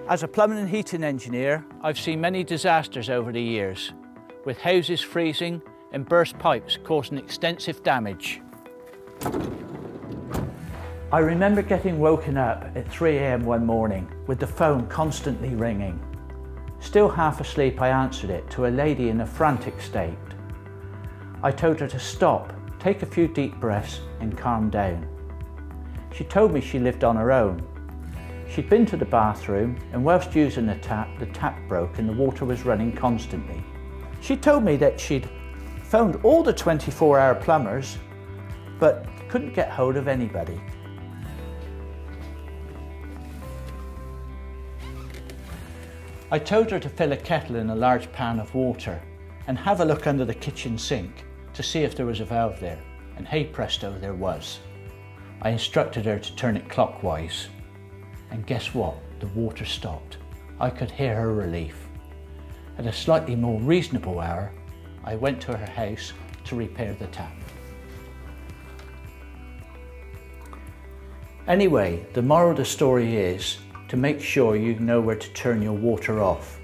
As a plumbing and heating engineer, I've seen many disasters over the years, with houses freezing and burst pipes causing extensive damage. I remember getting woken up at 3 AM one morning with the phone constantly ringing. Still half asleep, I answered it to a lady in a frantic state. I told her to stop, take a few deep breaths and calm down. She told me she lived on her own. She'd been to the bathroom and whilst using the tap broke and the water was running constantly. She told me that she'd phoned all the 24-hour plumbers but couldn't get hold of anybody. I told her to fill a kettle in a large pan of water and have a look under the kitchen sink to see if there was a valve there, and hey presto, there was. I instructed her to turn it clockwise, and guess what? The water stopped. I could hear her relief. At a slightly more reasonable hour, I went to her house to repair the tap. Anyway, the moral of the story is to make sure you know where to turn your water off.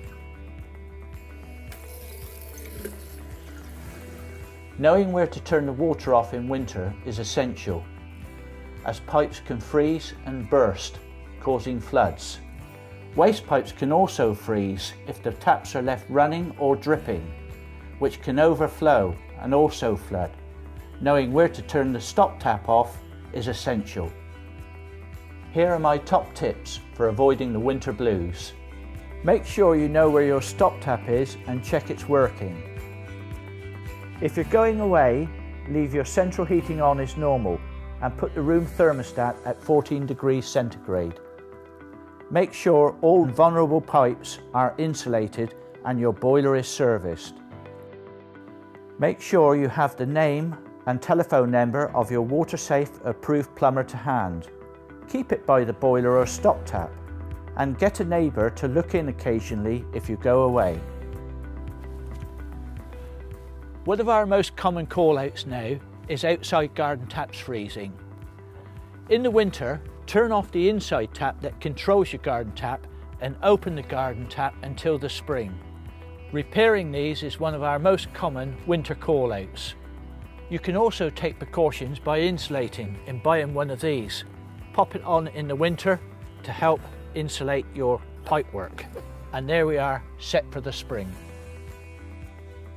Knowing where to turn the water off in winter is essential, as pipes can freeze and burst, causing floods. Waste pipes can also freeze if the taps are left running or dripping, which can overflow and also flood. Knowing where to turn the stop tap off is essential. Here are my top tips for avoiding the winter blues. Make sure you know where your stop tap is and check it's working. If you're going away, leave your central heating on as normal and put the room thermostat at 14 degrees centigrade. Make sure all vulnerable pipes are insulated and your boiler is serviced. Make sure you have the name and telephone number of your WaterSafe approved plumber to hand. Keep it by the boiler or stop tap and get a neighbour to look in occasionally if you go away. One of our most common call-outs now is outside garden taps freezing. In the winter, turn off the inside tap that controls your garden tap and open the garden tap until the spring. Repairing these is one of our most common winter call-outs. You can also take precautions by insulating and buying one of these. Pop it on in the winter to help insulate your pipework. And there we are, set for the spring.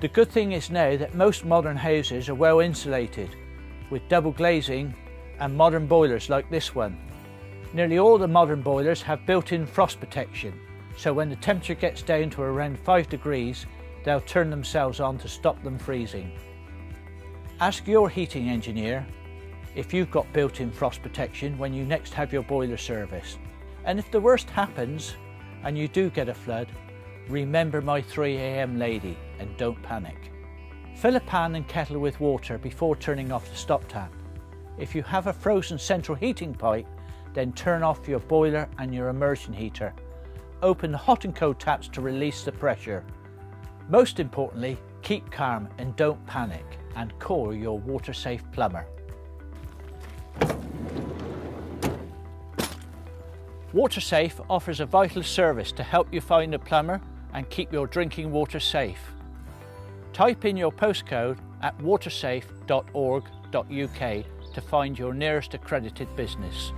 The good thing is now that most modern houses are well insulated with double glazing and modern boilers like this one. Nearly all the modern boilers have built-in frost protection, so when the temperature gets down to around 5 degrees, they'll turn themselves on to stop them freezing. Ask your heating engineer if you've got built-in frost protection when you next have your boiler serviced. And if the worst happens and you do get a flood, remember my 3 AM lady and don't panic. Fill a pan and kettle with water before turning off the stop tap. If you have a frozen central heating pipe, then turn off your boiler and your immersion heater. Open the hot and cold taps to release the pressure. Most importantly, keep calm and don't panic, and call your WaterSafe plumber. WaterSafe offers a vital service to help you find a plumber and keep your drinking water safe. Type in your postcode at watersafe.org.uk to find your nearest accredited business.